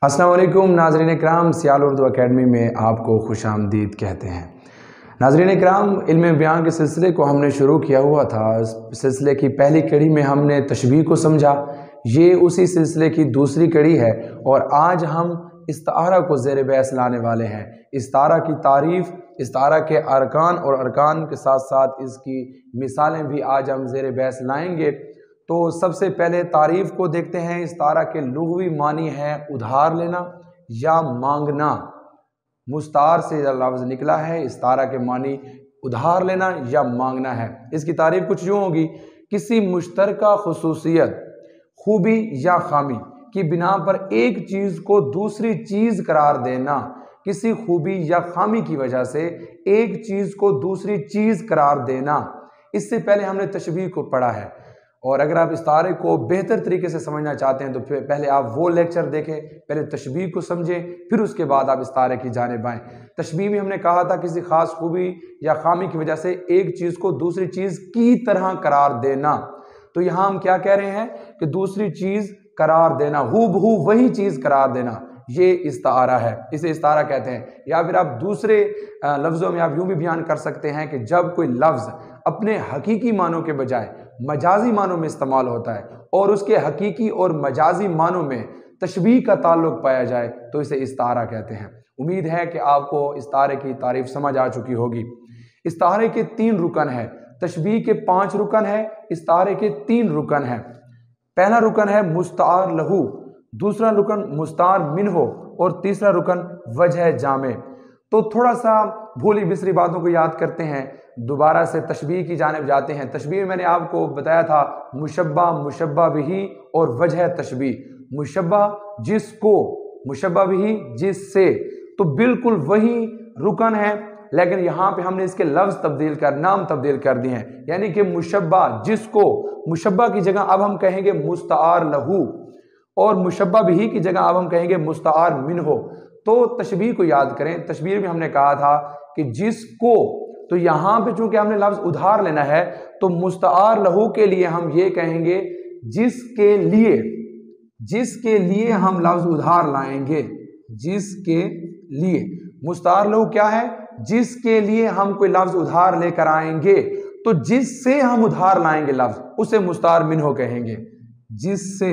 अस्सलाम वालेकुम नाज़रीन इकराम, सियाल उर्दू अकेडमी में आपको खुश आमदीद कहते हैं। नाज़रीन इकराम, इल्म बयान के सिलसिले को हमने शुरू किया हुआ था। इस सिलसिले की पहली कड़ी में हमने तशबीह को समझा, ये उसी सिलसिले की दूसरी कड़ी है और आज हम इस्तारा को ज़ेर बहस लाने वाले हैं। इस्तारा की तारीफ़, इस्तारा के अरकान और अरकान के साथ साथ इसकी मिसालें भी आज हम ज़ेर बहस लाएंगे। तो सबसे पहले तारीफ़ को देखते हैं। इस्तारा के लुग़वी मानी है उधार लेना या मांगना। मुस्तार से लफ्ज़ निकला है, इस्तारा के मानी उधार लेना या मांगना है। इसकी तारीफ़ कुछ यूँ होगी, किसी मुश्तरका खुसूसियत, खूबी या खामी की बिना पर एक चीज़ को दूसरी चीज़ करार देना। किसी खूबी या खामी की वजह से एक चीज़ को दूसरी चीज़ करार देना। इससे पहले हमने तशबीह को पढ़ा है और अगर आप इस्तारे को बेहतर तरीके से समझना चाहते हैं तो पहले आप वो लेक्चर देखें, पहले तशबीह को समझें, फिर उसके बाद आप इस्तारे की जानिब आएँ। तशबीह में हमने कहा था किसी ख़ास खूबी या खामी की वजह से एक चीज़ को दूसरी चीज़ की तरह करार देना। तो यहाँ हम क्या कह रहे हैं कि दूसरी चीज़ करार देना, हूबहू वही चीज़ करार देना, ये इस्तारा है, इसे इस्तारा कहते हैं। या फिर आप दूसरे लफ्ज़ों में आप यूँ भी बयान कर सकते हैं कि जब कोई लफ्ज़ अपने हकीकी मानों के बजाय मजाजी मानों में इस्तेमाल होता है और उसके हकीकी और मजाजी मानों में तशबीह का ताल्लुक पाया जाए तो इसे इस्तारा कहते हैं। उम्मीद है कि आपको इस्तारे की तारीफ़ समझ आ चुकी होगी। इस्तारे के 3 रुकन है, तशबीह के 5 रुकन है, इस्तारे के 3 रुकन है। पहला रुकन है मुस्तार लहू, दूसरा रुकन मुस्तार मिन्हो और तीसरा रुकन वजह जामे। तो थोड़ा सा भूली बिसरी बातों को याद करते हैं, दोबारा से तशबीह की जानिब जाते हैं। तशबीह में मैंने आपको बताया था मुशब्बा, मुशब्बा बिही और वजह तशबीह। मुशब्बा जिसको, मुशब्बा बिही जिससे, तो बिल्कुल वही रुकन है, लेकिन यहाँ पे हमने इसके लफ्ज़ तब्दील कर, नाम तब्दील कर दिए हैं। यानी कि मुशब्बा जिसको, मुशब्बा की जगह अब हम कहेंगे मुस्तार लहू और मुशब्बा बिही की जगह अब हम कहेंगे मुस्तार मिन्हो। तो तशबीह को याद करें, तशबीह में हमने कहा था कि जिसको, तो यहाँ पे चूंकि हमने लफ्ज़ उधार लेना है तो मुस्तार लहू के लिए हम ये कहेंगे जिसके लिए, जिसके लिए हम लफ्ज़ उधार लाएंगे, जिसके लिए। मुस्तार लहू क्या है? जिसके लिए हम कोई लफ्ज़ उधार लेकर आएंगे, तो जिससे हम उधार लाएंगे लफ्ज़ उसे मुस्तार मिन्हो कहेंगे, जिससे।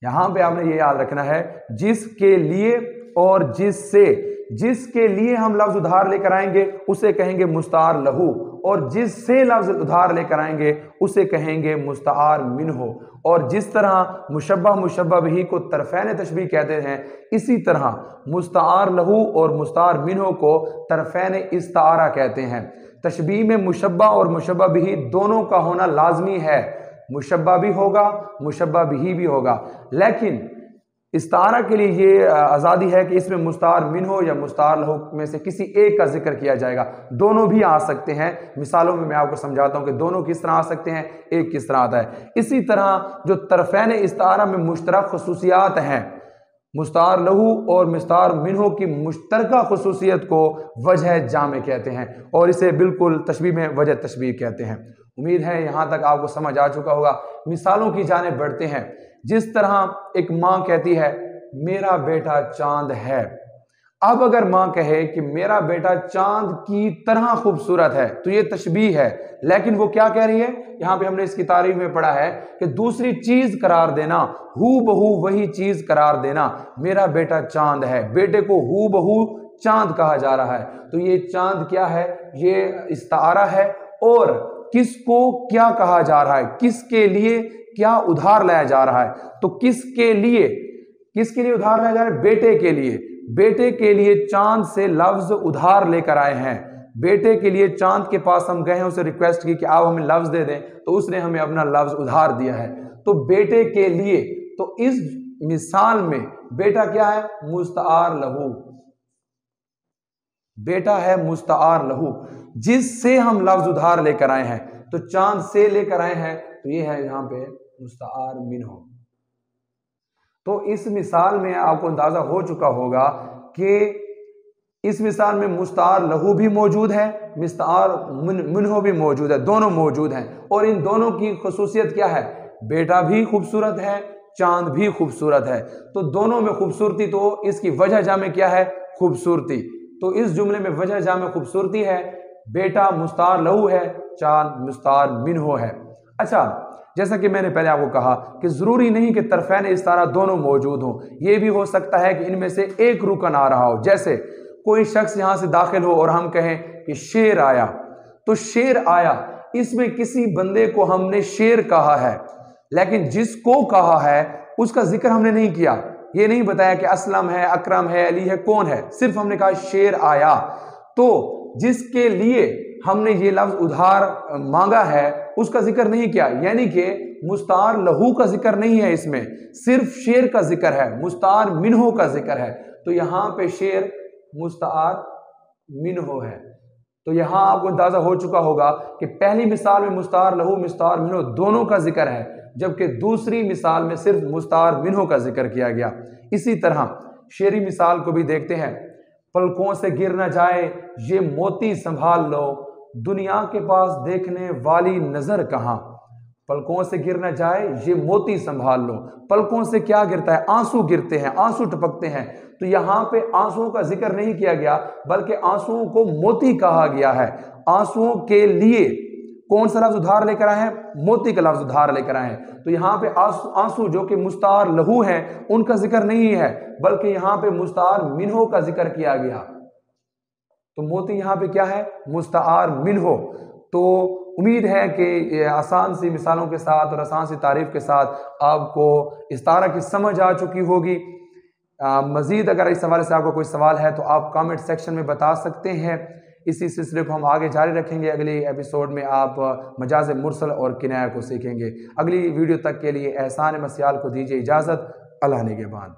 यहां पे आपने ये याद रखना है, जिसके लिए और जिससे। जिसके लिए हम लफ्ज़ उधार लेकर आएंगे उसे कहेंगे मुस्तार लहू और जिससे लफ्ज़ उधार लेकर आएंगे उसे कहेंगे मुस्तार मिन्हो। और जिस तरह मुशब्बा, मुशब्बा बिही को तरफ़ैन तशबीह कहते हैं, इसी तरह मुस्तार लहू और मुस्तार मिन्हो को तरफ़ैन इस्तारा कहते हैं। तशबीह में मुशब्बा और मुशब्बा बिही दोनों का होना लाजमी है, मुशब्बा भी होगा, मुशब्बा बिही भी होगा, लेकिन इस्तारा के लिए ये आज़ादी है कि इसमें मुस्तार मिन्हो या मुस्तार लहू में से किसी एक का जिक्र किया जाएगा। दोनों भी आ सकते हैं, मिसालों में मैं आपको समझाता हूं कि दोनों किस तरह आ सकते हैं, एक किस तरह आता है। इसी तरह जो तरफ़ैन इस्तारा में मुश्तरक खुसूसियात हैं, मुस्तार लहू और मुस्तार मिन्हो की मुश्तरका खुसूसियत को वजह जामे कहते हैं और इसे बिल्कुल तशबीह में वजह तशबीह कहते हैं। उम्मीद है यहाँ तक आपको समझ आ चुका होगा। मिसालों की जानिब बढ़ते हैं। जिस तरह एक माँ कहती है मेरा बेटा चांद है। अब अगर माँ कहे कि मेरा बेटा चांद की तरह खूबसूरत है तो ये तशबीह है, लेकिन वो क्या कह रही है? यहाँ पे हमने इसकी तारीफ में पढ़ा है कि दूसरी चीज करार देना, हू बहू वही चीज करार देना। मेरा बेटा चांद है, बेटे को हू बहू चांद कहा जा रहा है, तो ये चांद क्या है? ये इस्तारा है। और किसको क्या कहा जा रहा है, किसके लिए क्या उधार लाया जा रहा है? तो किसके लिए, किसके लिए उधार लाया जा रहा है? बेटे के लिए। बेटे के लिए चांद से लफ्ज उधार लेकर आए हैं। बेटे के लिए चांद के पास हम गए हैं, उसे रिक्वेस्ट की कि आप हमें लफ्ज दे दें, तो उसने हमें अपना लफ्ज उधार दिया है। तो बेटे के लिए, तो इस मिसाल में बेटा क्या है? मुस्तार लहू, बेटा है मुस्तार लहू, जिससे हम लफ्ज उधार लेकर आए हैं। तो चांद से लेकर आए हैं, तो ये है यहां पे मुस्तार मिन्हो। तो इस मिसाल में आपको अंदाजा हो चुका होगा कि इस मिसाल में मुस्तार लहू भी मौजूद है, मुस्तार मिन्हो भी मौजूद है, दोनों मौजूद हैं। और इन दोनों की खुसूसियत क्या है? बेटा भी खूबसूरत है, چاند بھی خوبصورت ہے۔ تو دونوں میں خوبصورتی، تو اس کی وجہ جامع کیا ہے؟ خوبصورتی۔ تو اس جملے میں وجہ جامع خوبصورتی ہے، بیٹا مستعار لہو ہے، چاند مستعار منہ ہے۔ اچھا، جیسا کہ میں نے پہلے آپ کو کہا کہ ضروری نہیں کہ طرفین استعارہ دونوں موجود ہوں، یہ بھی ہو سکتا ہے کہ ان میں سے ایک رکن آ رہا ہو۔ جیسے کوئی شخص یہاں سے داخل ہو اور ہم کہیں کہ شیر آیا، تو شیر آیا، اس میں کسی بندے کو ہم نے شیر کہا ہے، لیکن جس کو کہا ہے اس کا ذکر ہم نے نہیں کیا، یہ نہیں بتایا کہ اسلم ہے، اکرم ہے، علی ہے، کون ہے، صرف ہم نے کہا شیر آیا۔ تو جس کے لیے ہم نے یہ لفظ ادھار مانگا ہے اس کا ذکر نہیں کیا، یعنی کہ مستعار لہو کا ذکر نہیں ہے، اس میں صرف شیر کا ذکر ہے، مستعار منہ کا ذکر ہے۔ تو یہاں پہ شیر مستعار منہ ہے۔ تو یہاں آپ کو اندازہ ہو چکا ہوگا کہ پہلی مثال میں مستعار لہو مستعار منہ دونوں کا ذکر ہے، جبکہ دوسری مثال میں صرف مستعار منہ کا ذکر کیا گیا۔ اسی طرح شعری مثال کو بھی دیکھتے ہیں، پلکوں سے گر نہ جائے یہ موتی سنبھال لو، دنیا کے پاس دیکھنے والی نظر کہاں۔ پلکوں سے گر نہ جائے یہ موتی سنبھال لو، پلکوں سے کیا گرتا ہے؟ آنسو گرتے ہیں، آنسو ٹپکتے ہیں۔ تو یہاں پہ آنسوؤں کا ذکر نہیں کیا گیا، بلکہ آنسوؤں کو موتی کہا گیا ہے۔ آنسوؤں کے لیے کون سا لفظ ادھار لے کر آئے ہیں؟ موتی کا لفظ ادھار لے کر آئے ہیں۔ تو یہاں پہ آنسو جو کہ مستعار لہو ہیں ان کا ذکر نہیں ہے، بلکہ یہاں پہ مستعار منہ کا ذکر کیا گیا۔ تو موتی یہاں پہ کیا ہے؟ مستعار منہ۔ تو امید ہے کہ آسان سی مثالوں کے ساتھ اور آسان سی تعریف کے ساتھ آپ کو استعارہ کی سمجھ آ چکی ہوگی۔ مزید اگر اس حوالے سے آپ کو کوئی سوال ہے تو آپ کامنٹ سیکشن میں بتا سکتے ہیں۔ اسی سلسلے کو ہم آگے جاری رکھیں گے، اگلی ایپیسوڈ میں آپ مجاز مرسل اور کنایہ کو سیکھیں گے۔ اگلی ویڈیو تک کے لیے احسان مسیال کو دیجیے اجازت، اللہ نگہبان۔